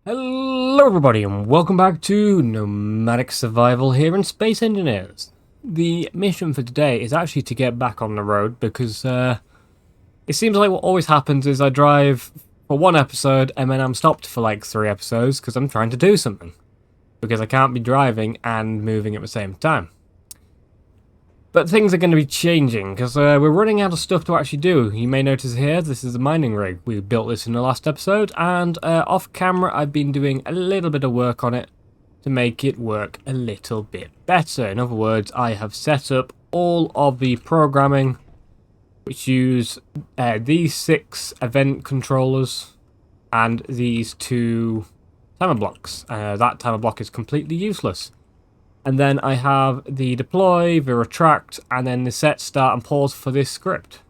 Hello everybody and welcome back to Nomadic Survival here in Space Engineers. The mission for today is actually to get back on the road because it seems like what always happens is I drive for one episode and then I'm stopped for like 3 episodes because I'm trying to do something. Because I can't be driving and moving at the same time. But things are going to be changing because we're running out of stuff to actually do. You may notice here, this is a mining rig. We built this in the last episode, and off camera I've been doing a little bit of work on it to make it work a little bit better. In other words, I have set up all of the programming which use these 6 event controllers and these 2 timer blocks. That timer block is completely useless. And then I have the deploy, the retract, and then the set, start, and pause for this script.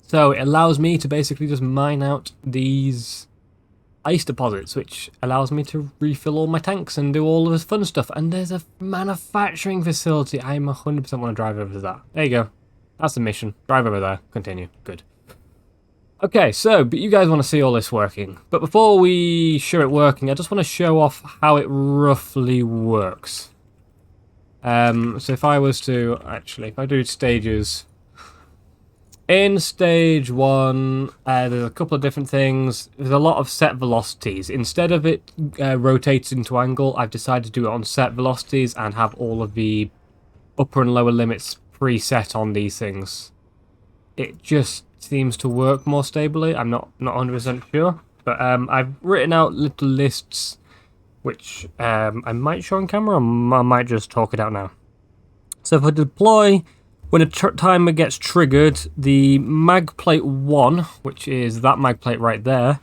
So it allows me to basically just mine out these ice deposits, which allows me to refill all my tanks and do all of this fun stuff. And there's a manufacturing facility. I'm 100% want to drive over to that. There you go. That's the mission. Drive over there. Continue. Good. Okay, so, but you guys want to see all this working. But before we show it working, I just want to show off how it roughly works. So if I was to, actually, if I do stages, in stage 1, there's a couple of different things. There's a lot of set velocities. Instead of it rotates into angle, I've decided to do it on set velocities and have all of the upper and lower limits preset on these things. It just seems to work more stably. I'm not 100% sure, but I've written out little lists which I might show on camera, or I might just talk it out now. So for deploy, when a timer gets triggered, the mag plate 1, which is that mag plate right there,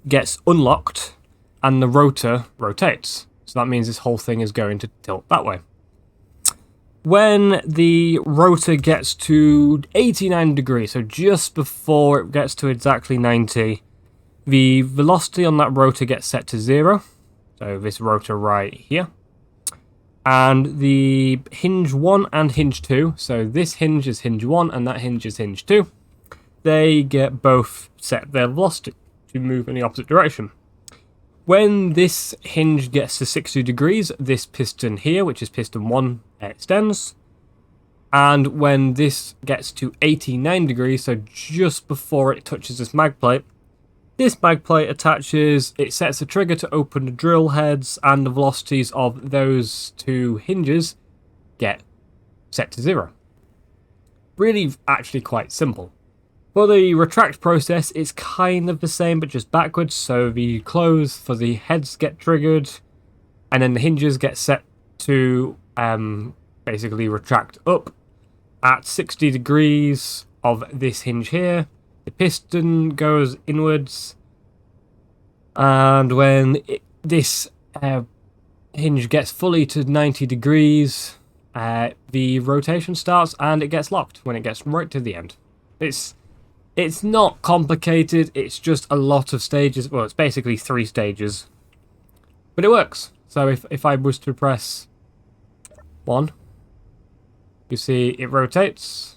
gets unlocked, and the rotor rotates. So that means this whole thing is going to tilt that way. When the rotor gets to 89 degrees, so just before it gets to exactly 90, the velocity on that rotor gets set to 0. So this rotor right here. And the hinge 1 and hinge 2, so this hinge is hinge 1 and that hinge is hinge 2, they get both set their velocity to move in the opposite direction. When this hinge gets to 60 degrees, this piston here, which is piston 1, extends. And when this gets to 89 degrees, so just before it touches this mag plate, this mag plate attaches, it sets a trigger to open the drill heads, and the velocities of those 2 hinges get set to 0. Really, actually quite simple. For the retract process, it's kind of the same, but just backwards. So the close for the heads get triggered, and then the hinges get set to basically retract up at 60 degrees of this hinge here. The piston goes inwards, and when this hinge gets fully to 90 degrees, the rotation starts and it gets locked when it gets right to the end. It's not complicated, it's just a lot of stages. Well, it's basically 3 stages, but it works. So if I was to press 1, you see it rotates.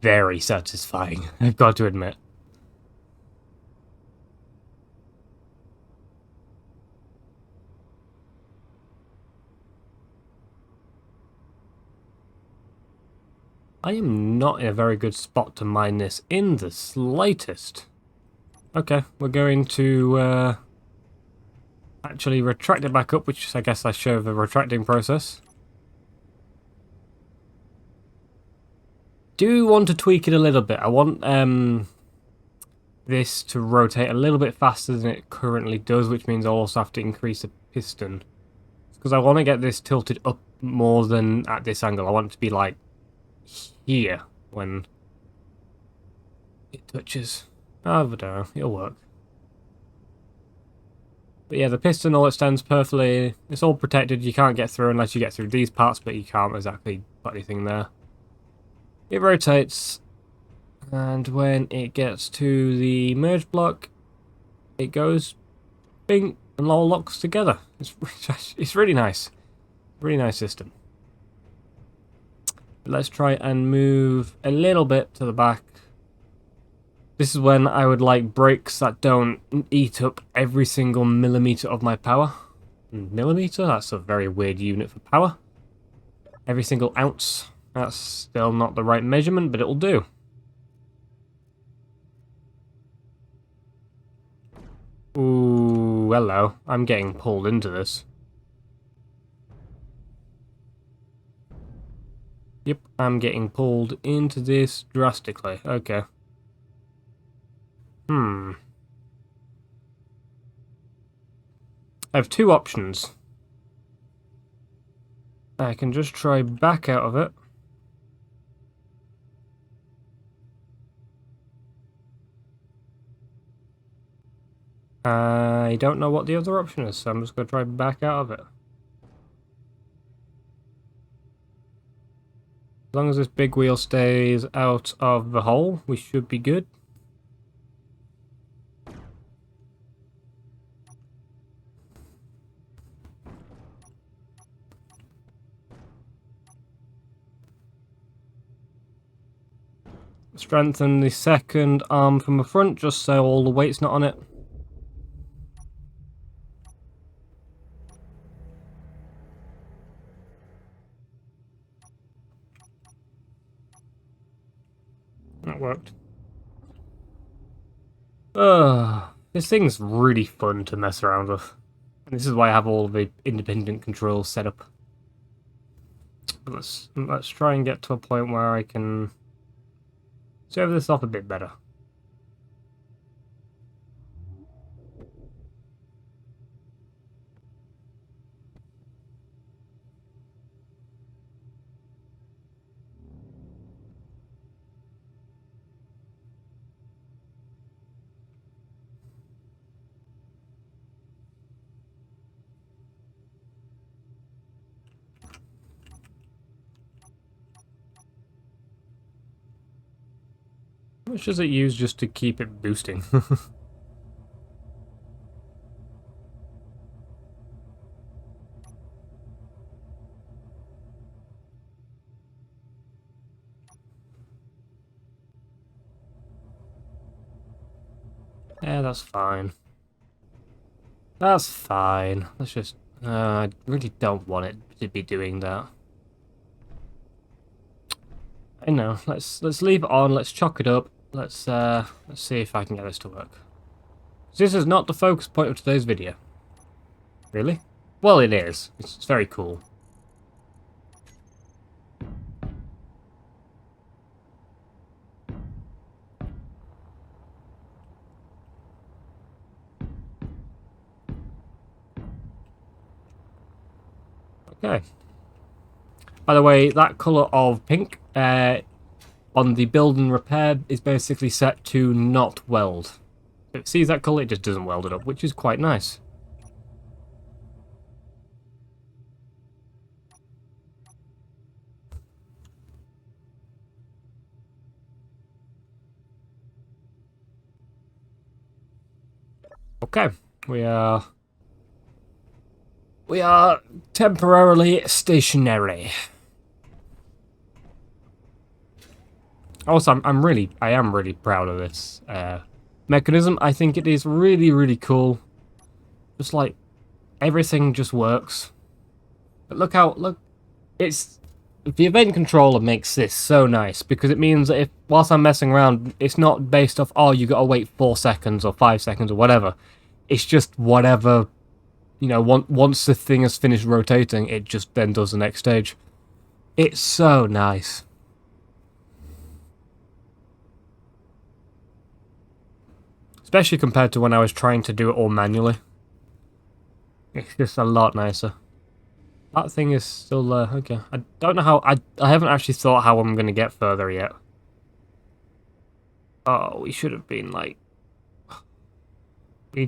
Very satisfying, I've got to admit. I am not in a very good spot to mine this in the slightest. Okay, we're going to actually retract it back up, which I guess I show the retracting process. Do want to tweak it a little bit. I want this to rotate a little bit faster than it currently does, which means I'll also have to increase the piston. Because I want to get this tilted up more than at this angle. I want it to be like here when it touches. Oh, but it'll work. But yeah, the piston all extends perfectly. It's all protected. You can't get through unless you get through these parts, but you can't exactly put anything there. It rotates, and when it gets to the merge block, it goes bing and all locks together. It's really nice. Really nice system. But let's try and move a little bit to the back. This is when I would like brakes that don't eat up every single millimeter of my power. Millimeter? That's a very weird unit for power. Every single ounce. That's still not the right measurement, but it'll do. Ooh, hello. I'm getting pulled into this. Yep, I'm getting pulled into this drastically. Okay. I have two options. I can just try back out of it. I don't know what the other option is, so I'm just going to try back out of it. As long as this big wheel stays out of the hole, we should be good. Strengthen the second arm from the front, just so all the weight's not on it. That worked. This thing's really fun to mess around with. And this is why I have all the independent controls set up. But let's try and get to a point where I can serve this off a bit better. How much does it use just to keep it boosting? Yeah, that's fine. That's fine. Let's just... I really don't want it to be doing that. I know. Let's leave it on. Let's chalk it up. Let's see if I can get this to work. This is not the focus point of today's video. Really? Well, it is. It's very cool. Okay. By the way, that colour of pink on the build and repair is basically set to not weld. If it sees that colour, it just doesn't weld it up, which is quite nice. Okay, we are temporarily stationary. Also, I am really proud of this mechanism. I think it is really cool. Just like everything just works. But look, it's the event controller makes this so nice because it means that if whilst I'm messing around, it's not based off you gotta wait 4 seconds or 5 seconds or whatever. It's just whatever, you know. Once the thing has finished rotating, it just then does the next stage. It's so nice. Especially compared to when I was trying to do it all manually. It's just a lot nicer. That thing is still there. Okay. I don't know how... I haven't actually thought how I'm going to get further yet. Oh, we should have been like... We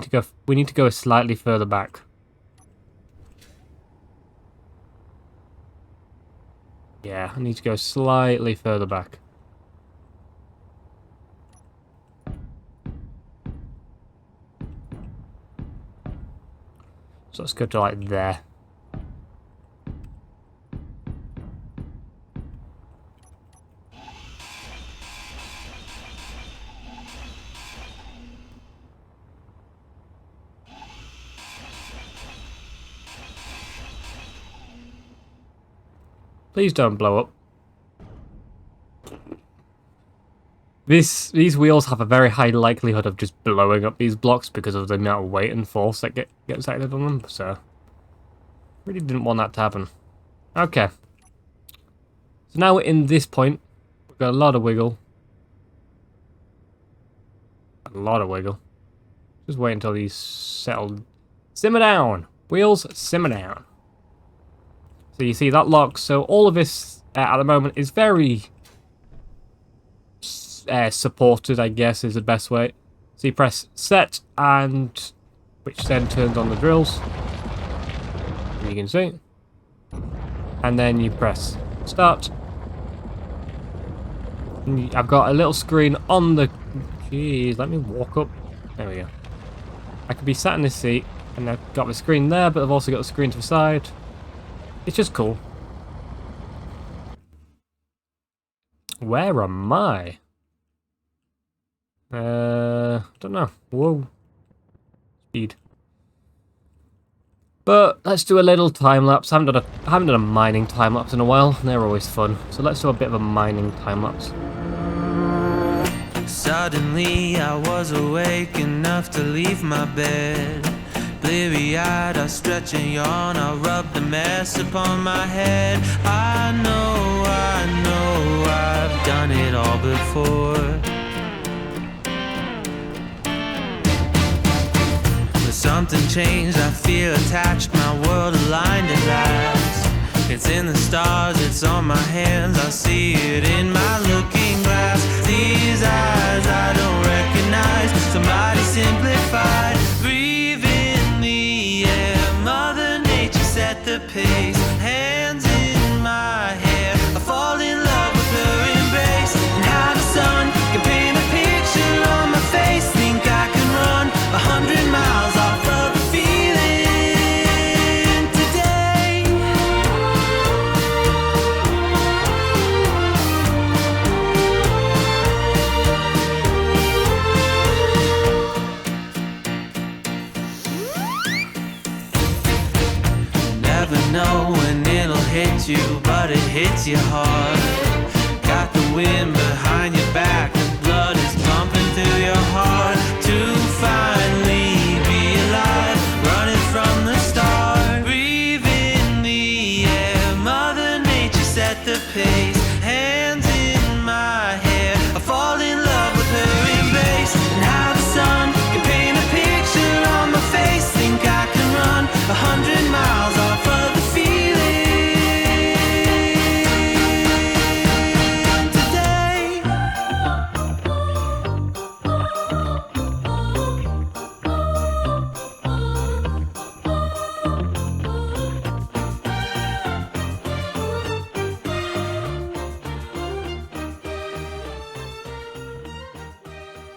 need to go slightly further back. Yeah, I need to go slightly further back. So let's go to like there. Please don't blow up. These wheels have a very high likelihood of just blowing up these blocks because of the amount of weight and force that gets acted on them, so really didn't want that to happen. Okay. So now we're in this point. We've got a lot of wiggle. A lot of wiggle. Just wait until these settle. Simmer down! Wheels, simmer down. So you see that locks. So all of this at the moment is very supported, I guess, is the best way. So you press set, and which then turns on the drills. You can see. And then you press start. And I've got a little screen on the... Jeez, let me walk up. There we go. I could be sat in this seat, and I've got the screen there, but I've also got the screen to the side. It's just cool. Where am I? Don't know. Whoa. Speed. But let's do a little time lapse. I haven't done a mining time lapse in a while. They're always fun. So let's do a bit of a mining time lapse. Suddenly I was awake enough to leave my bed. Bleary-eyed, I stretch and yawn, I rub the mess upon my head. I know I've done it all before. But something changed, I feel attached, my world aligned at last. It's in the stars, it's on my hands, I see it in my looking glass. These eyes I don't recognize, somebody simplified. Breathe in the air, Mother Nature set the pace. Hands in my hair, I fall in love with her embrace. And how the sun can paint a picture on my face. Think I can run 100 miles off of the feeling today. You never know when it'll hit you, but it hits you hard. Got the wind behind your back, the blood is pumping through your heart. To finally be alive, running from the start. Breathe in the air, Mother Nature set the pace. Hands in my hair, I fall in love with her embrace. And how the sun can paint a picture on my face. Think I can run 100 miles off of the feeling today.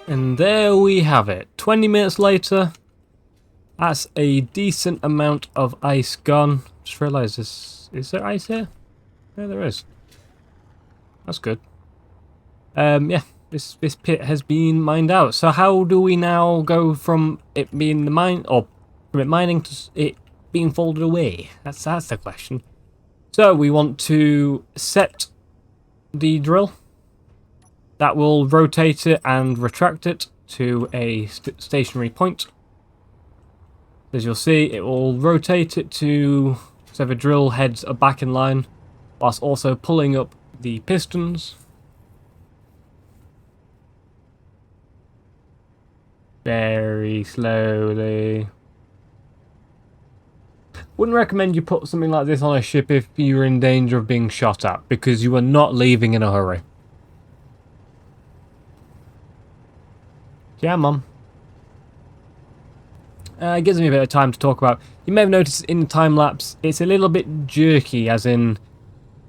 And there we have it. 20 minutes later. That's a decent amount of ice gone. Just realised this. Is there ice here? Yeah, there is. That's good. Yeah, this pit has been mined out. So how do we now go from it being the mine, or from it mining to it being folded away? That's the question. So we want to set the drill. That will rotate it and retract it to a stationary point. As you'll see, it will rotate it to so the drill heads are back in line, whilst also pulling up the pistons. Very slowly. Wouldn't recommend you put something like this on a ship if you're in danger of being shot at, because you are not leaving in a hurry. Yeah, Mum. it gives me a bit of time to talk about. You may have noticed in the time-lapse, it's a little bit jerky, as in,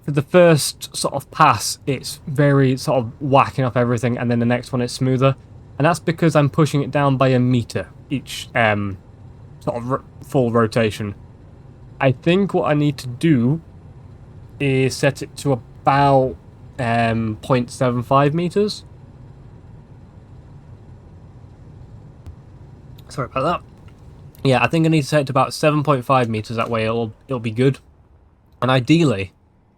for the first sort of pass, it's very sort of whacking off everything, and then the next one it's smoother. And that's because I'm pushing it down by a meter each sort of full rotation. I think what I need to do is set it to about 0.75 meters. Sorry about that. Yeah, I think I need to set it to about 7.5 meters. That way it'll be good. And ideally,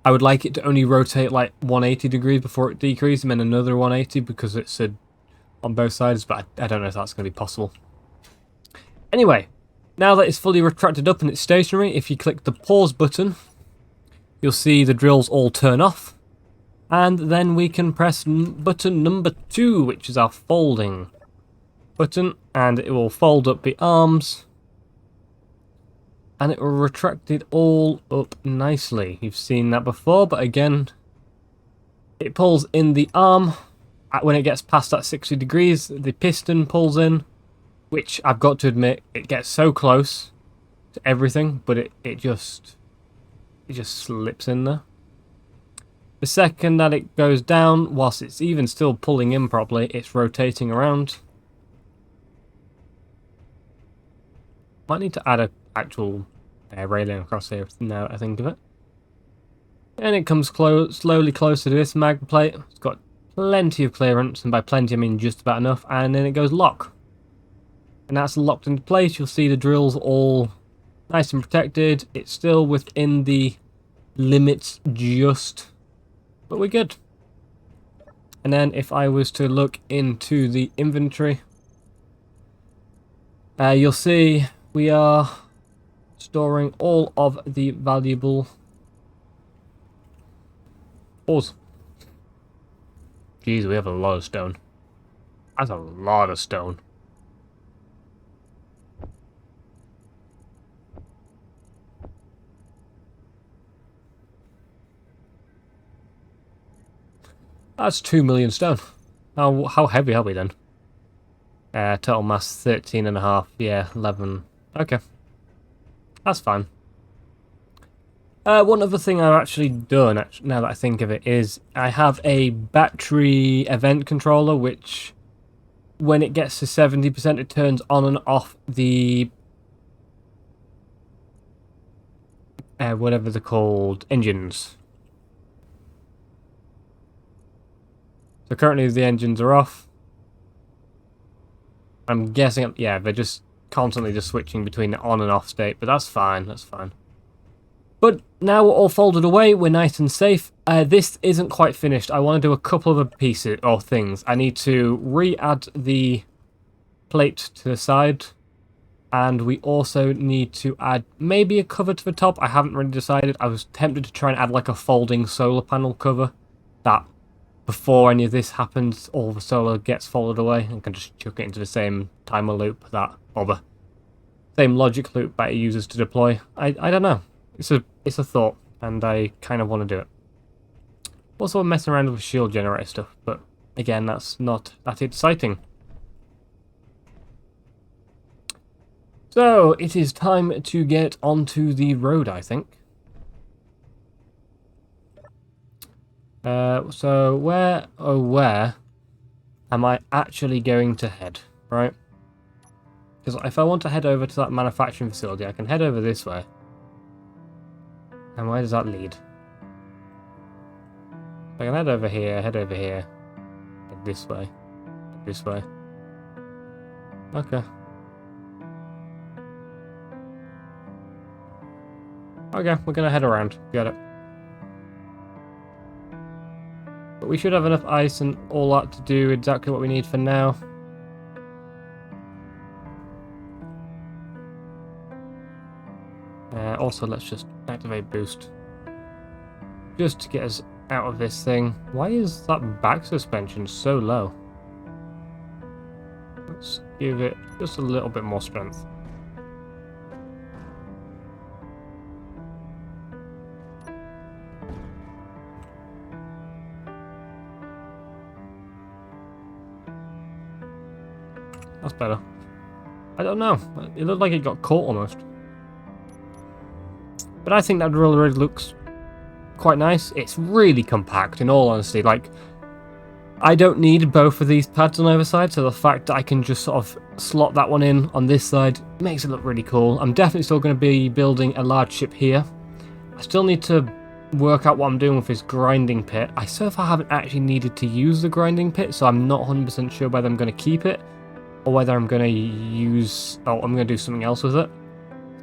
I would like it to only rotate like 180 degrees before it decreases, and then another 180 because it's on both sides. But I don't know if that's going to be possible. Anyway, now that it's fully retracted up and it's stationary, if you click the pause button, you'll see the drills all turn off. And then we can press button number 2, which is our folding button, and it will fold up the arms. And it will retract it all up nicely. You've seen that before, but again, it pulls in the arm. When it gets past that 60 degrees, the piston pulls in, which I've got to admit, it gets so close to everything, but it just slips in there. The second that it goes down, whilst it's even still pulling in properly, it's rotating around. Might need to add a actual railing across here now I think of it. And it comes slowly closer to this mag plate. It's got plenty of clearance, and by plenty I mean just about enough, and then it goes lock. And that's locked into place. You'll see the drills all nice and protected. It's still within the limits just, but we're good. And then if I was to look into the inventory, you'll see we are storing all of the valuable ores. Jeez, we have a lot of stone. That's a lot of stone. That's 2 million stone. How heavy are we then? Total mass 13.5. Yeah, 11. Okay. That's fine. One other thing I've actually done, now that I think of it, is I have a battery event controller, which when it gets to 70%, it turns on and off the whatever they're called, engines. So currently the engines are off. I'm guessing, yeah, they're just constantly just switching between the on and off state, but that's fine, that's fine. But now we're all folded away, we're nice and safe. This isn't quite finished. I want to do a couple of other pieces or things. I need to re-add the plate to the side, and we also need to add maybe a cover to the top. I haven't really decided. I was tempted to try and add like a folding solar panel cover that before any of this happens, all the solar gets folded away and can just chuck it into the same timer loop that, or the same logic loop that it uses to deploy. I don't know. It's a thought, and I kind of want to do it. Also, I'm messing around with shield generator stuff, but again, that's not that exciting. So it is time to get onto the road, I think. So where am I actually going to head, right? Because if I want to head over to that manufacturing facility, I can head over this way. And where does that lead? I can head over here, head this way, this way. Okay. Okay, we're gonna head around. Got it. But we should have enough ice and all that to do exactly what we need for now. Also, let's just activate boost. Just to get us out of this thing. Why is that back suspension so low? Let's give it just a little bit more strength. That's better. I don't know. It looked like it got caught almost. But I think that really looks quite nice. It's really compact, in all honesty. Like, I don't need both of these pads on either side, so the fact that I can just sort of slot that one in on this side makes it look really cool. I'm definitely still going to be building a large ship here. I still need to work out what I'm doing with this grinding pit. So far I haven't actually needed to use the grinding pit, so I'm not 100% sure whether I'm going to keep it or whether I'm going to use... oh, I'm going to do something else with it.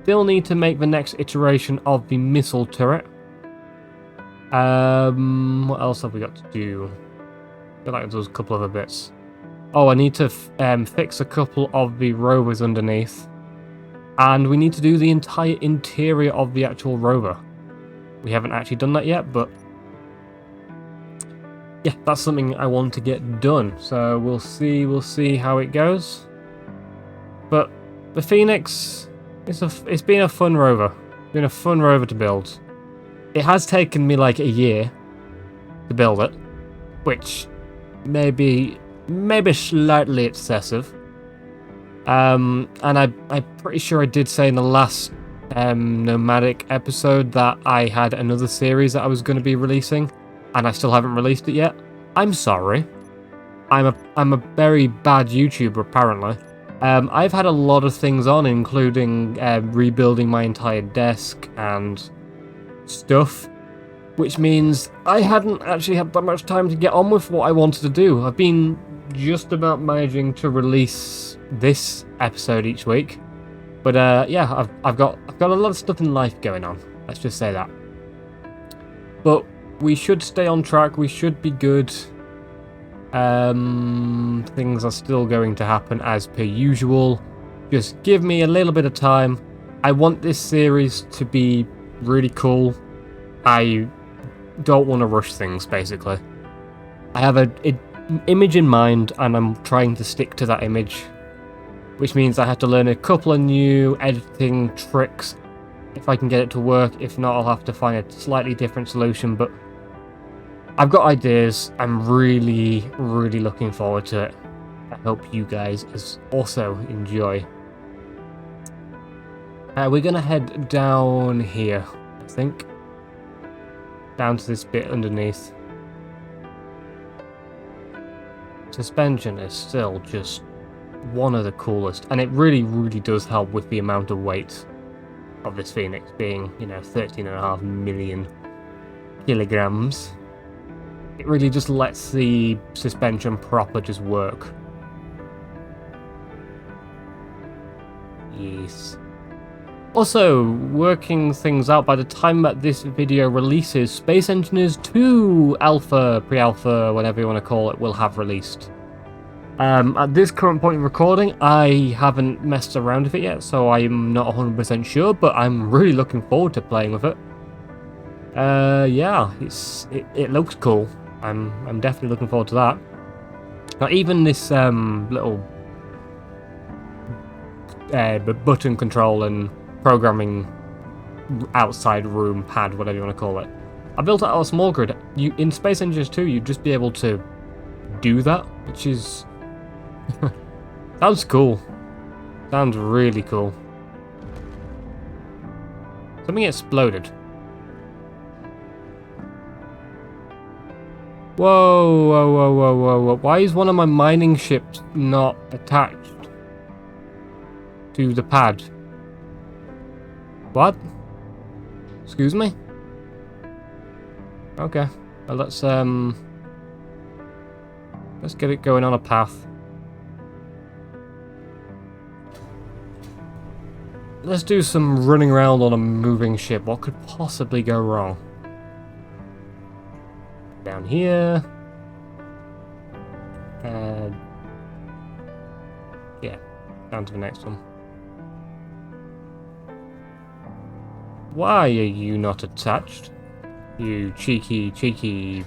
Still need to make the next iteration of the missile turret. What else have we got to do? I feel like there's a couple other bits. Oh, I need to fix a couple of the rovers underneath. And we need to do the entire interior of the actual rover. We haven't actually done that yet, but yeah, that's something I want to get done. So we'll see how it goes. But the Phoenix, it's been a fun rover. It's been a fun rover to build. It has taken me like a year to build it, which maybe slightly excessive. And I'm pretty sure I did say in the last Nomadic episode that I had another series that I was going to be releasing, and I still haven't released it yet. I'm sorry. I'm a very bad YouTuber apparently. I've had a lot of things on, including rebuilding my entire desk and stuff, which means I hadn't actually had that much time to get on with what I wanted to do. I've been just about managing to release this episode each week, but yeah, I've got a lot of stuff in life going on. Let's just say that. But we should stay on track. We should be good. Things are still going to happen as per usual. Just give me a little bit of time. I want this series to be really cool. I don't want to rush things, basically. I have an image in mind, and I'm trying to stick to that image, which means I have to learn a couple of new editing tricks if I can get it to work. If not, I'll have to find a slightly different solution, but I've got ideas. I'm really looking forward to it. I hope you guys also enjoy. We're going to head down here, I think. Down to this bit underneath. Suspension is still just one of the coolest, and it really does help with the amount of weight of this Phoenix being, 13.5 million kilograms. It really just lets the suspension proper just work. Yes. Also, working things out, by the time that this video releases, Space Engineers 2 Alpha, Pre-Alpha, whatever you want to call it, will have released. At this current point in recording, I haven't messed around with it yet, so I'm not 100% sure, but I'm really looking forward to playing with it. Yeah, it looks cool. I'm definitely looking forward to that. Now, even this little button control and programming outside room pad, whatever you want to call it, I built it out of small grid. In Space Engineers 2, you'd just be able to do that, which is sounds cool. Sounds really cool. Something exploded. Whoa. Why is one of my mining ships not attached to the pad? What? Excuse me? Okay. Well, let's get it going on a path. Let's do some running around on a moving ship. What could possibly go wrong? Down here. Yeah, down to the next one. Why are you not attached? You cheeky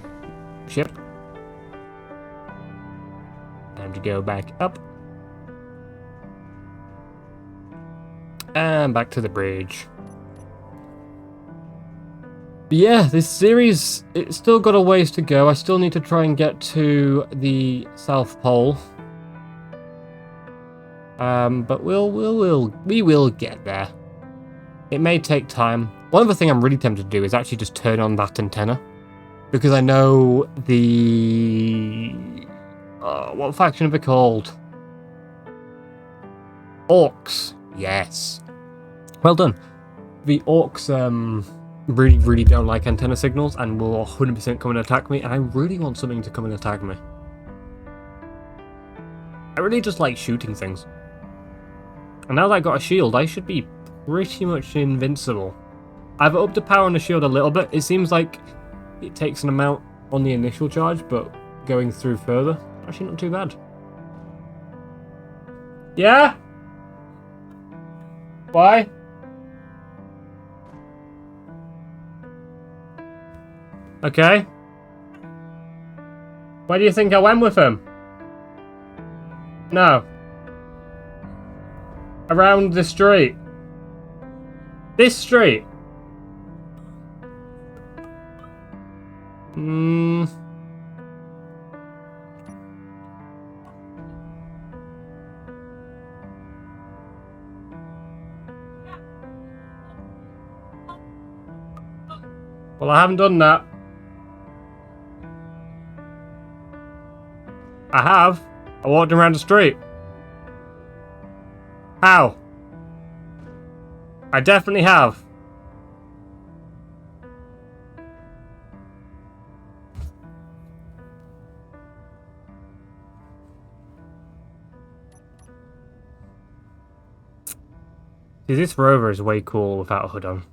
ship. Time to go back up. And back to the bridge. But yeah, this series, it's still got a ways to go. I still need to try and get to the South Pole. But we will get there. It may take time. One other thing I'm really tempted to do is actually just turn on that antenna, because I know the what faction are they called? Orcs. Yes. Well done. The orcs really don't like antenna signals and will 100% come and attack me, and I really want something to come and attack me. I really just like shooting things. And now that I've got a shield, I should be pretty much invincible. I've upped the power on the shield a little bit. It seems like it takes an amount on the initial charge, but going through further, actually not too bad. Yeah? Why? Okay. Where do you think I went with him? No. Around the street. This street. Well, I haven't done that. I have. I walked around the street. How? I definitely have. See, this Rover is way cool without a hood on.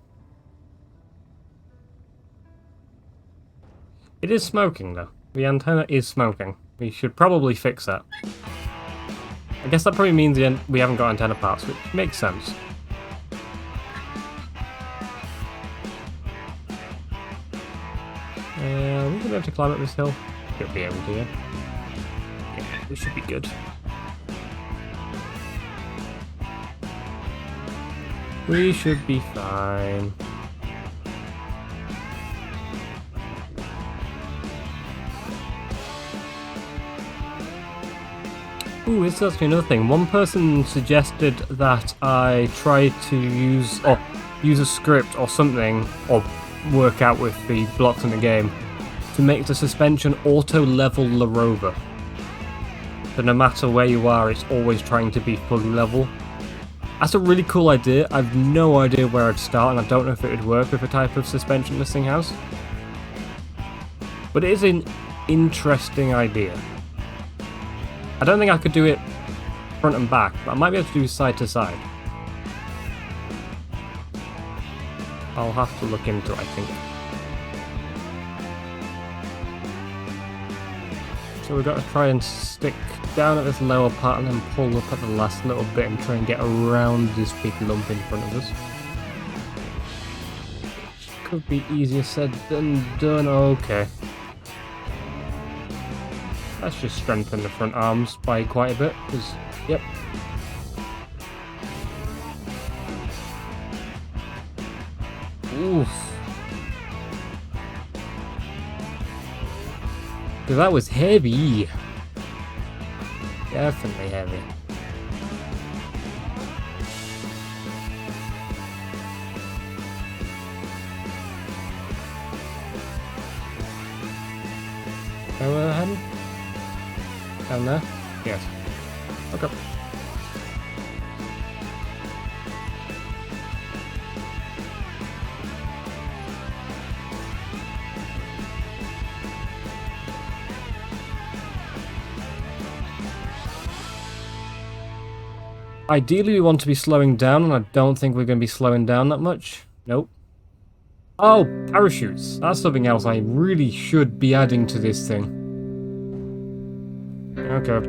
It is smoking, though. The antenna is smoking. We should probably fix that. I guess that probably means we haven't got antenna parts, which makes sense. We're going to be able to climb up this hill. Should be able to, yeah. Yeah, we should be good. We should be fine. Ooh, this is actually another thing. One person suggested that I try to use a script or something, or work out with the blocks in the game, to make the suspension auto-level the Rover. So no matter where you are, it's always trying to be fully level. That's a really cool idea. I've no idea where I'd start, and I don't know if it would work with the type of suspension this thing has. But it is an interesting idea. I don't think I could do it front and back, but I might be able to do side to side. I'll have to look into it, I think. So we've got to try and stick down at this lower part and then pull up at the last little bit and try and get around this big lump in front of us. Could be easier said than done. Okay. Let's just strengthen the front arms by quite a bit, because, yep. Oof. Because that was heavy. Definitely heavy. Where were we heading? Down there? Yes. Okay. Ideally we want to be slowing down, and I don't think we're going to be slowing down that much. Nope. Oh, parachutes. That's something else I really should be adding to this thing. Okay,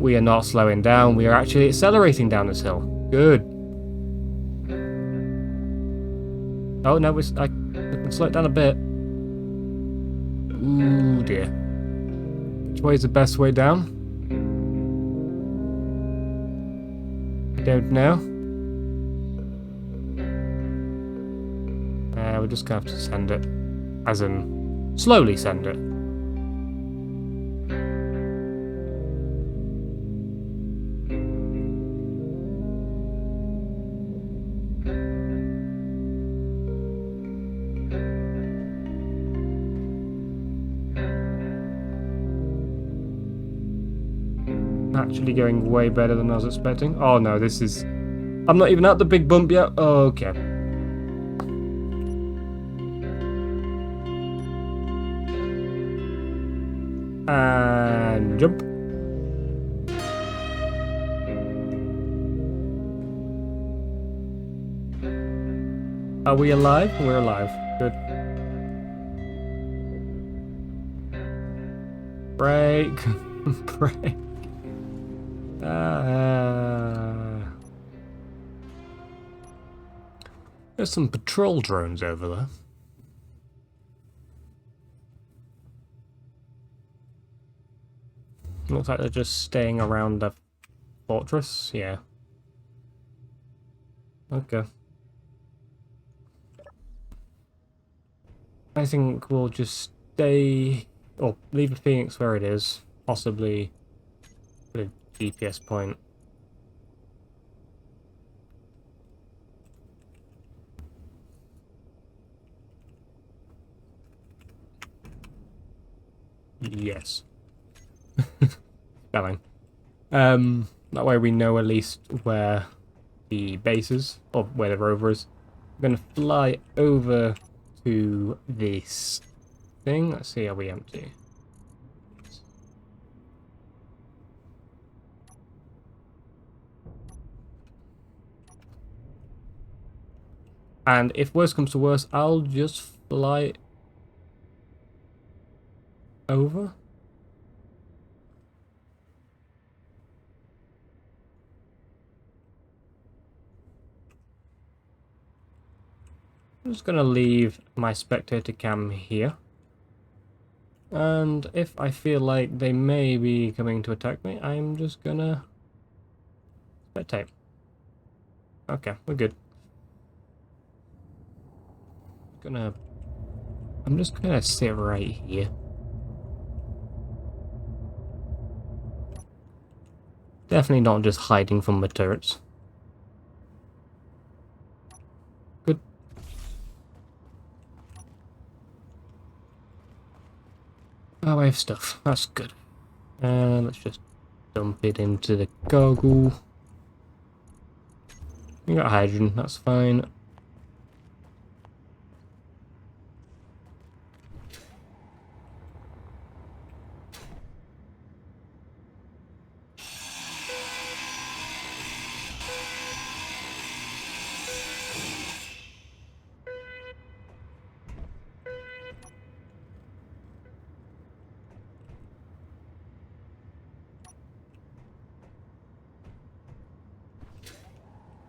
we are not slowing down, we are actually accelerating down this hill. Good. Oh no, I can slow it down a bit. Ooh dear. Which way is the best way down? I don't know. We're just gonna have to send it. As in, slowly send it. actually going way better than I was expecting. Oh no, this is... I'm not even at the big bump yet. Oh, okay. And jump. Are we alive? We're alive. Good. Brake. Brake. There's some patrol drones over there. Looks like they're just staying around the fortress. Yeah. Okay. I think we'll just stay... or leave the Phoenix where it is. Possibly put a GPS point. Yes. Spelling. That way we know at least where the base is, or where the rover is. I'm going to fly over to this thing. Let's see, are we empty? And if worse comes to worse, I'll just fly over. I'm just going to leave my spectator cam here. And if I feel like they may be coming to attack me, I'm just going to spectate. Okay, we're good. I'm just gonna sit right here. Definitely not just hiding from the turrets. Good. Oh, I have stuff. That's good. Let's just dump it into the cargo. We got hydrogen, that's fine.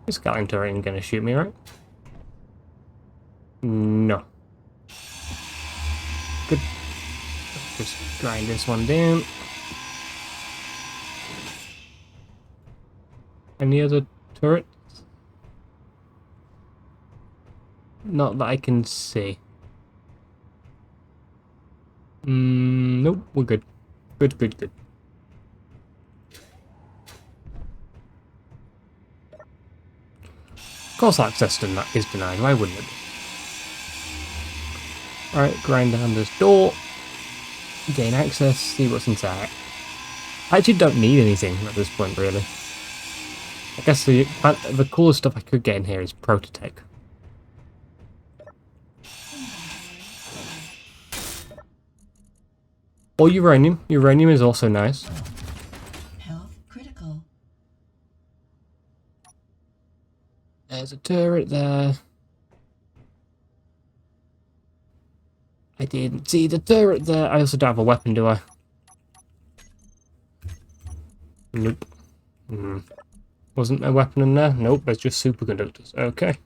This scouting turret ain't gonna shoot me, right? No. Good. Let's just grind this one down. Any other turrets? Not that I can see. Nope, we're good. Good, good, good. Of course access is denied, why wouldn't it be? Alright, grind down this door. Gain access, see what's inside. I actually don't need anything at this point, really. I guess the coolest stuff I could get in here is Prototech. Or uranium. Uranium is also nice. Health critical. There's a turret there. I didn't see the turret there. I also don't have a weapon, do I? Nope. Wasn't a weapon in there? Nope, there's just superconductors. Okay.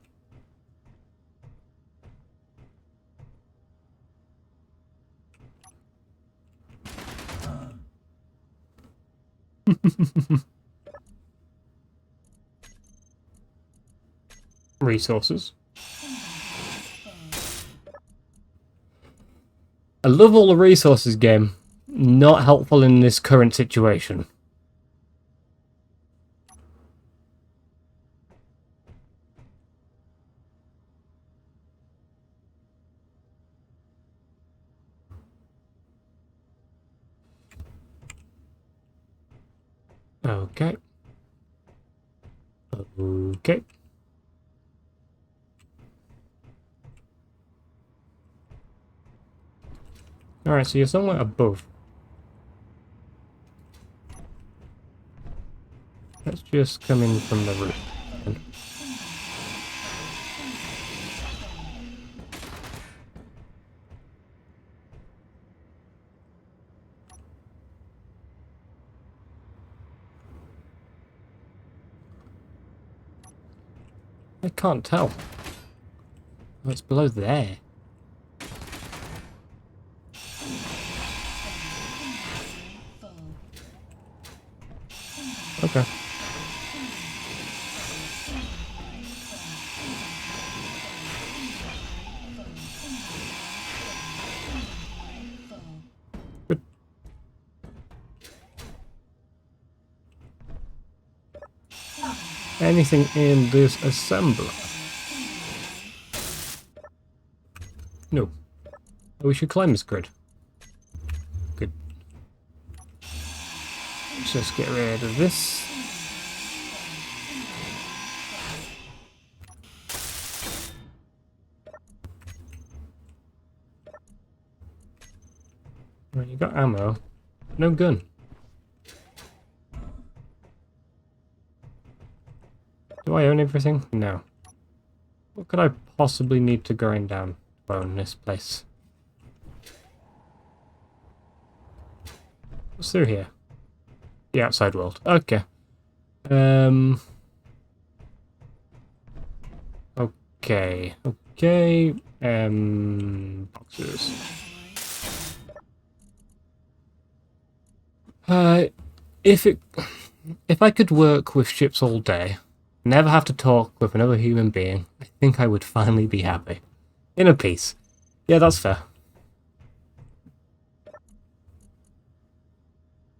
Resources. I love all the resources, game. Not helpful in this current situation. Okay. Okay. Alright, so you're somewhere above. Let's just come in from the roof. I can't tell. Oh, it's below there. Okay. Good. Anything in this assembler? No. Oh, we should climb this grid. Good. Let's just get rid of this. Right, you got ammo. No gun. Do I own everything? No. What could I possibly need to grind down to own this place? What's through here? The outside world. Okay. Okay. Okay. Boxes. If I could work with ships all day, never have to talk with another human being, I think I would finally be happy. Inner peace. Yeah, that's fair.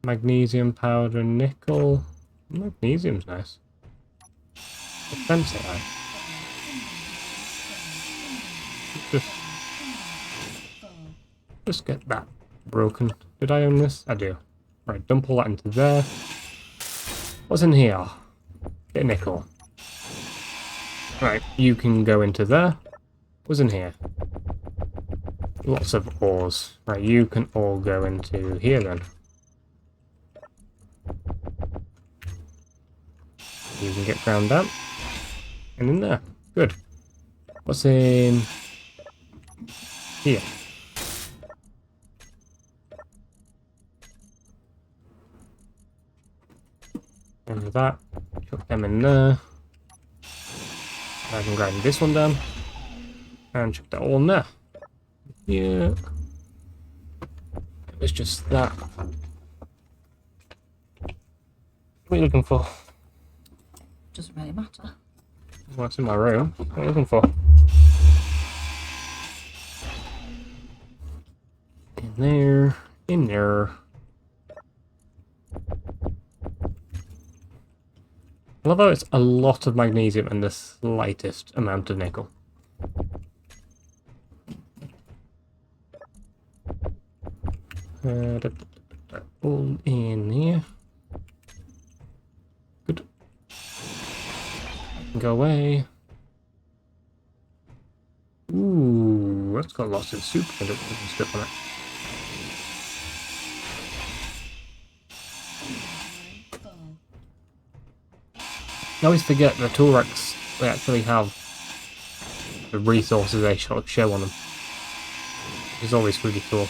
Magnesium powder, nickel. Magnesium's nice. Defense AI. Just get that broken. Did I own this? I do. Right, dump all that into there. What's in here? Bit of nickel. Right, you can go into there. What's in here? Lots of ores. Right, you can all go into here then. You can get ground down. And in there. Good. What's in here? And with that, chuck them in there. I can grind this one down. And chuck that all in there. Yeah. It was just that. What are you looking for? Doesn't really matter. What's in my room? What are you looking for? In there. In there. I love how it's a lot of magnesium and the slightest amount of nickel. All in here. Good. Go away. Ooh, that's got lots of superconductors and stuff on it. I always forget the tool racks, they actually have the resources they show on them. It's always really cool.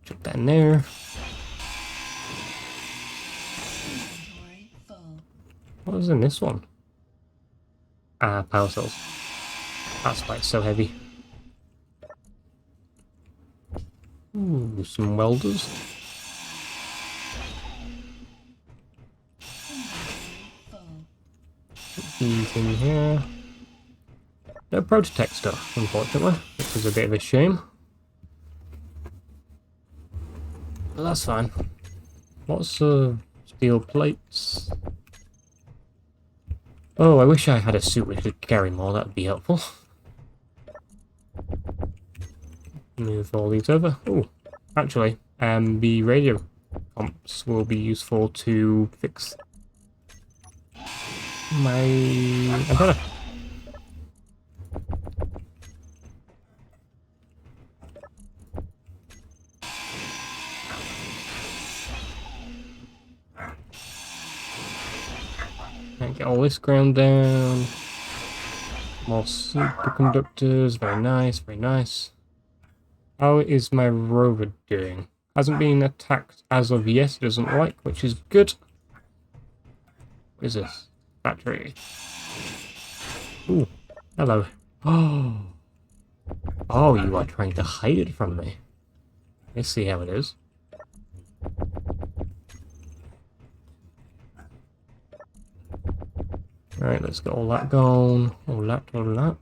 Chuck that in there. What was in this one? Ah, power cells. That's why it's so heavy. Ooh, some welders. These in here. No Prototech stuff, unfortunately, which is a bit of a shame. But that's fine. Lots of steel plates. Oh, I wish I had a suit which could carry more, that would be helpful. Move all these over. Oh, actually, the radio pumps will be useful to fix my antenna. And get all this ground down. More superconductors. Very nice, very nice. How is my rover doing? Hasn't been attacked as of yet, it doesn't like, which is good. What is this? Battery. Ooh, hello. Oh. Oh, you are trying to hide it from me. Let's see how it is. Alright, let's get all that going. All that, all that.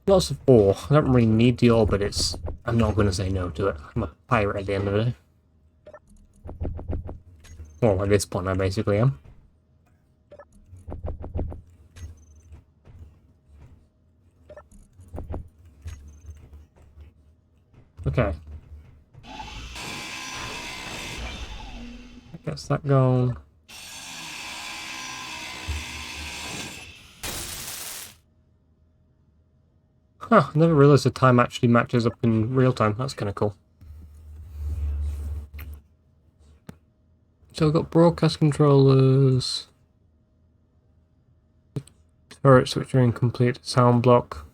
Lots of ore. I don't really need the ore, but it's... I'm not going to say no to it. I'm a pirate at the end of the day. Well, at this point I basically am. Okay. That gets that going. Huh, I never realised the time actually matches up in real time. That's kind of cool. So I've got broadcast controllers. Turret switcher incomplete. Sound block.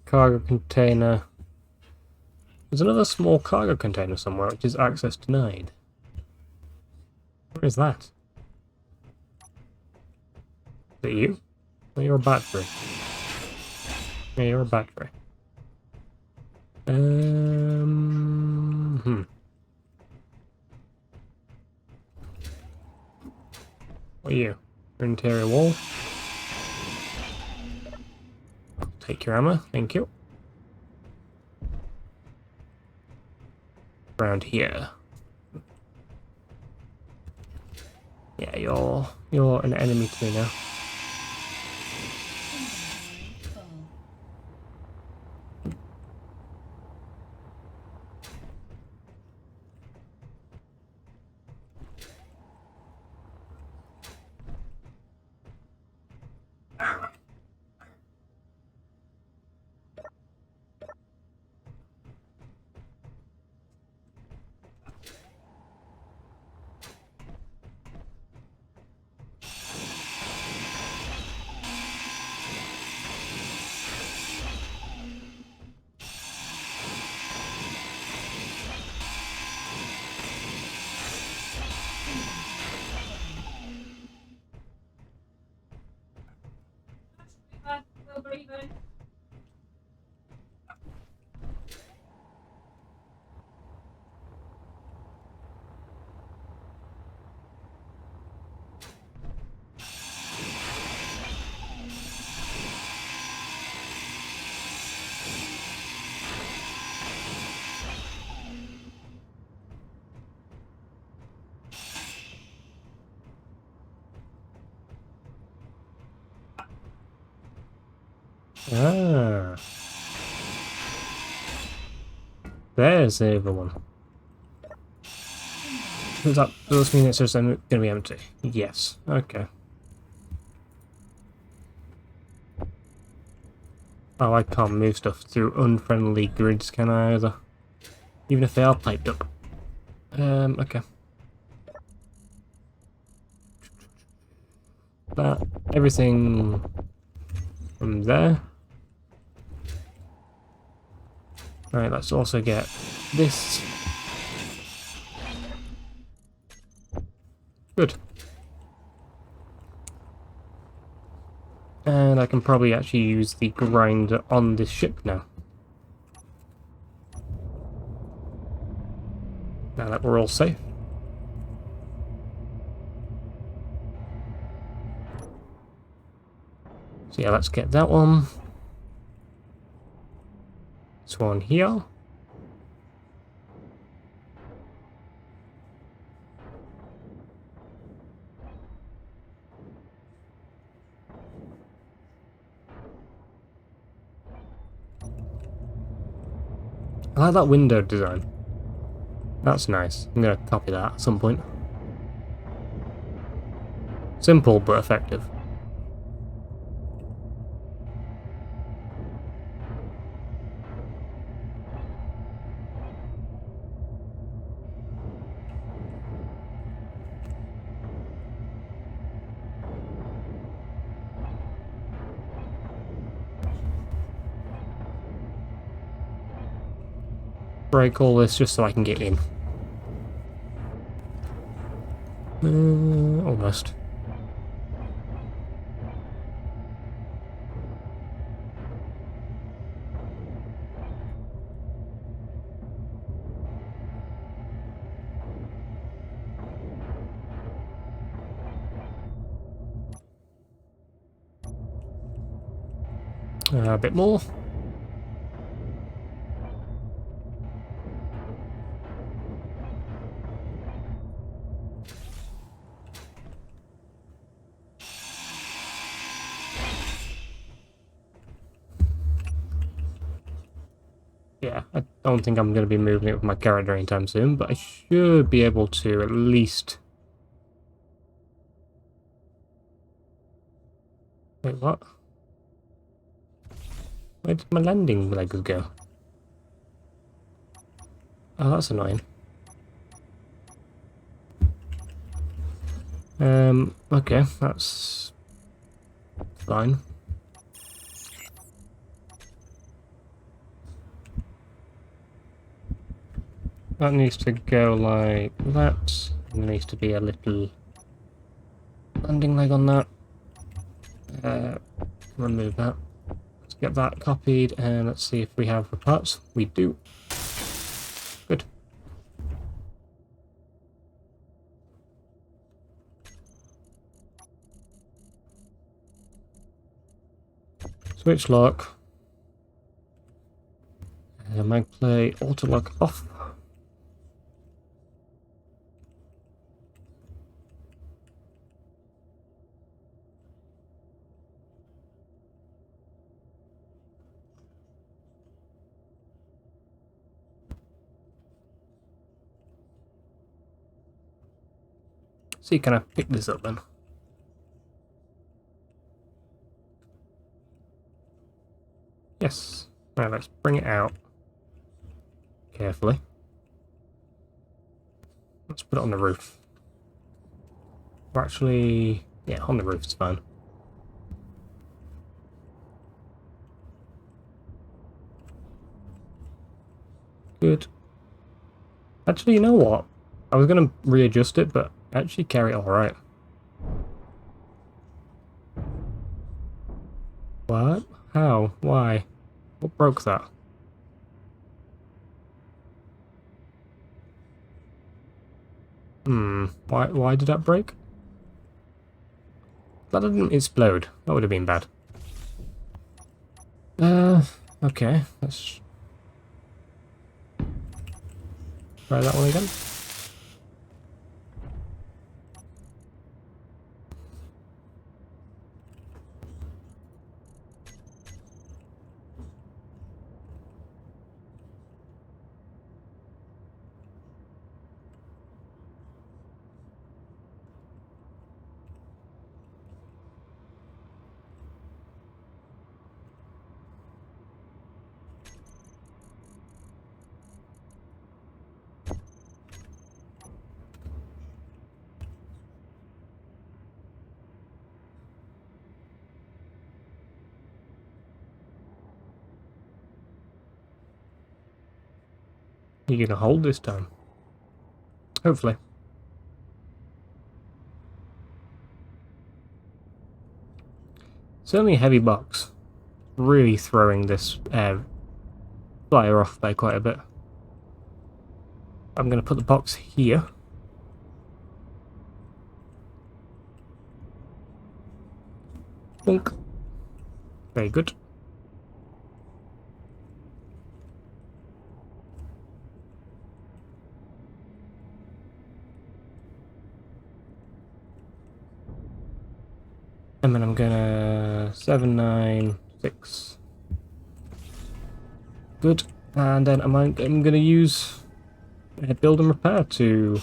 Cargo container. There's another small cargo container somewhere, which is access denied. What is that? Is it you? Or you're a battery? Yeah, you're a battery. What are you? Interior wall. Take your ammo, thank you. Around here. Yeah, you're an enemy to me now. Ah. There's the other one. Does that mean it's just going to be empty? Yes. Okay. Oh, I can't move stuff through unfriendly grids, can I, either? Even if they are piped up. Okay. That, everything from there. Alright, let's also get this. Good. And I can probably actually use the grinder on this ship now. Now that we're all safe. So yeah, let's get that one. This one here. I like that window design. That's nice. I'm going to copy that at some point. Simple but effective. Break all this just so I can get in. Almost. A bit more. Yeah, I don't think I'm going to be moving it with my character anytime soon, but I should be able to at least... Wait, what? Where did my landing legs go? Oh, that's annoying. Okay, that's fine. That needs to go like that. There needs to be a little landing leg on that. Remove that. Let's get that copied and let's see if we have the parts. We do. Good. Switch lock. Mag play auto lock off. See, can I pick this up then? Yes. Now let's bring it out carefully. Let's put it on the roof. Or actually, yeah, on the roof is fine. Good. Actually, you know what? I was going to readjust it, but actually carry it alright. What? How? Why? What broke that? Why did that break? That didn't explode. That would have been bad. Okay, let's try that one again. You're gonna hold this time. Hopefully. It's only a heavy box. Really throwing this flyer off by quite a bit. I'm gonna put the box here. Bonk. Very good. And then I'm gonna 7, 9, 6. Good. And then I'm going to use build and repair to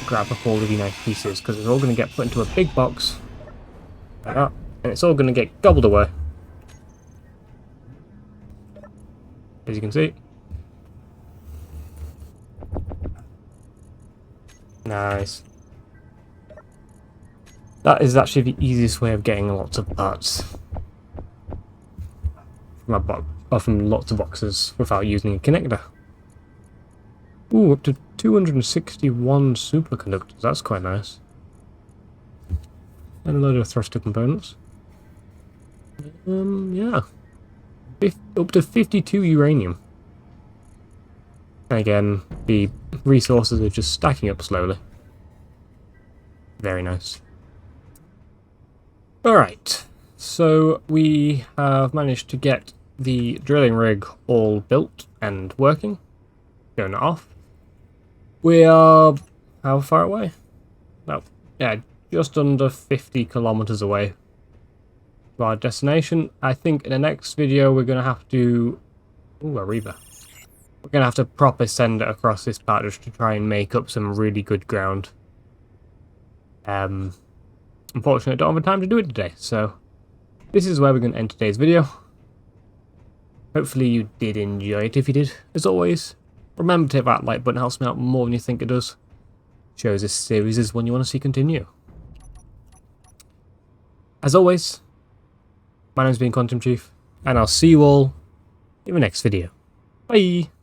grab up all of the nice pieces, because it's all going to get put into a big box like that, and it's all going to get gobbled away, as you can see. Nice. That is actually the easiest way of getting lots of parts from lots of boxes without using a connector. Ooh, up to 261 superconductors. That's quite nice. And a load of thruster components. Yeah. Up to 52 uranium. And again, the resources are just stacking up slowly. Very nice. Alright, so we have managed to get the drilling rig all built and working. Going off. We are how far away? No, yeah, just under 50 kilometers away from our destination. I think in the next video we're going to have to... Ooh, a Rover. We're going to have to proper send it across this part just to try and make up some really good ground. Unfortunately, I don't have time to do it today, so this is where we're going to end today's video. Hopefully you did enjoy it. If you did, as always, remember to hit that like button. It helps me out more than you think it does. Shows this series is one you want to see continue. As always, my name's been Quantum Chief, and I'll see you all in the next video. Bye!